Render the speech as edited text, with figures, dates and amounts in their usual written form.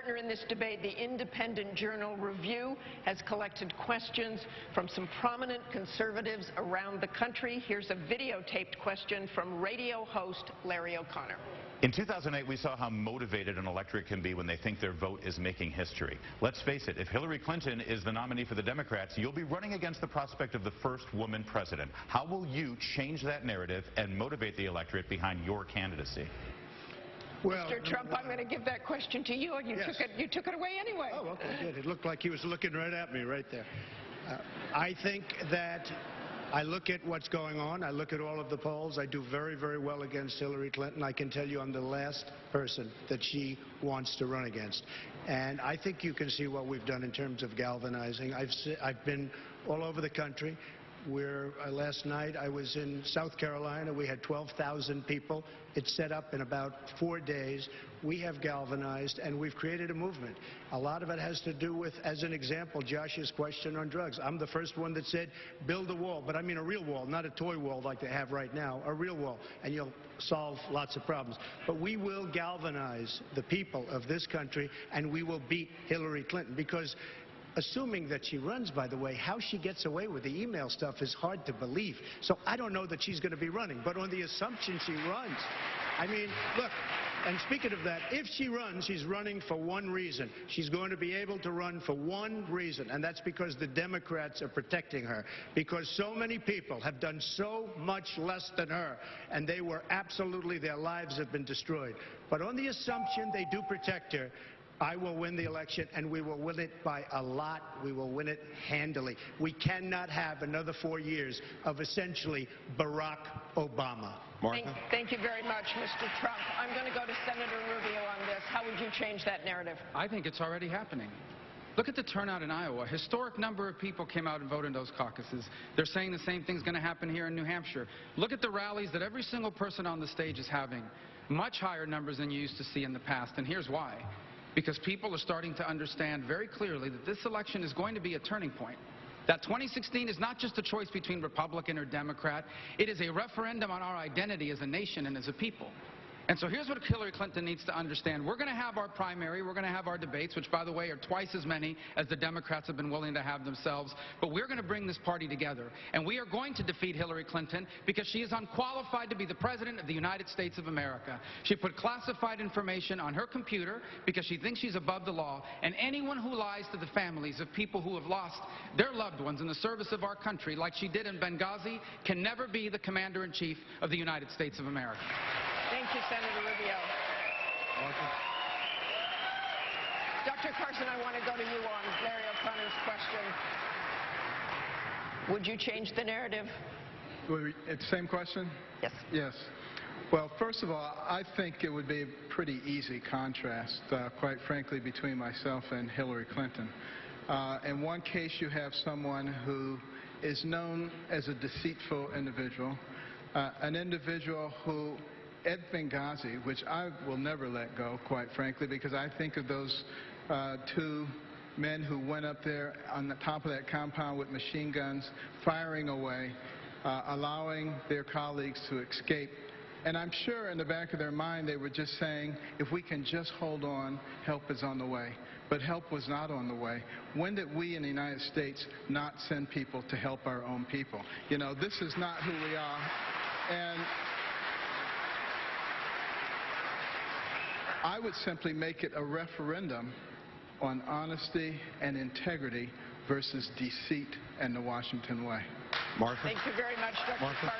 partner in this debate, the Independent Journal Review, has collected questions from some prominent conservatives around the country. Here's a videotaped question from radio host Larry O'Connor. In 2008, we saw how motivated an electorate can be when they think their vote is making history. Let's face it, if Hillary Clinton is the nominee for the Democrats, you'll be running against the prospect of the first woman president. How will you change that narrative and motivate the electorate behind your candidacy? Well, Mr. Trump, I'm going to give that question to you, and you took it away anyway. Oh, okay, good. It looked like he was looking right at me right there. I think that I look at what's going on. I look at all of the polls. I do very, very well against Hillary Clinton. I can tell you I'm the last person that she wants to run against. And I think you can see what we've done in terms of galvanizing. I've been all over the country. Last night I was in South Carolina. We had 12,000 people. It's set up in about 4 days. We have galvanized and we've created a movement. A lot of it has to do with, as an example, Josh's question on drugs. I'm the first one that said build a wall, but I mean a real wall, not a toy wall like they have right now, a real wall, and you'll solve lots of problems. But we will galvanize the people of this country and we will beat Hillary Clinton, because assuming that she runs, by the way, how she gets away with the email stuff is hard to believe. So I don't know that she's going to be running, but on the assumption she runs, I mean, look, and speaking of that, if she runs, she's running for one reason. She's going to be able to run for one reason, and that's because the Democrats are protecting her, because so many people have done so much less than her, and they were absolutely, their lives have been destroyed. But on the assumption they do protect her, I will win the election, and we will win it by a lot. We will win it handily. We cannot have another 4 years of essentially Barack Obama. Martha? Thank you very much, Mr. Trump. I'm going to go to Senator Rubio on this. How would you change that narrative? I think it's already happening. Look at the turnout in Iowa. A historic number of people came out and voted in those caucuses. They're saying the same thing's going to happen here in New Hampshire. Look at the rallies that every single person on the stage is having. Much higher numbers than you used to see in the past, and here's why. Because people are starting to understand very clearly that this election is going to be a turning point. That 2016 is not just a choice between Republican or Democrat. It is a referendum on our identity as a nation and as a people. And so here's what Hillary Clinton needs to understand. We're going to have our primary. We're going to have our debates, which, by the way, are twice as many as the Democrats have been willing to have themselves. But we're going to bring this party together. And we are going to defeat Hillary Clinton because she is unqualified to be the President of the United States of America. She put classified information on her computer because she thinks she's above the law. And anyone who lies to the families of people who have lost their loved ones in the service of our country, like she did in Benghazi, can never be the Commander-in-Chief of the United States of America. Thank you, Senator Rubio. Dr. Carson, I want to go to you on Larry O'Connor's question. Would you change the narrative? Same question? Yes. Yes. Well, first of all, I think it would be a pretty easy contrast, quite frankly, between myself and Hillary Clinton. In one case, you have someone who is known as a deceitful individual, an individual who at Benghazi, which I will never let go, quite frankly, because I think of those two men who went up there on the top of that compound with machine guns, firing away, allowing their colleagues to escape. And I'm sure in the back of their mind they were just saying, if we can just hold on, help is on the way. But help was not on the way. When did we in the United States not send people to help our own people? You know, this is not who we are. And I would simply make it a referendum on honesty and integrity versus deceit and the Washington way. Martha? Thank you very much, Dr. Carson.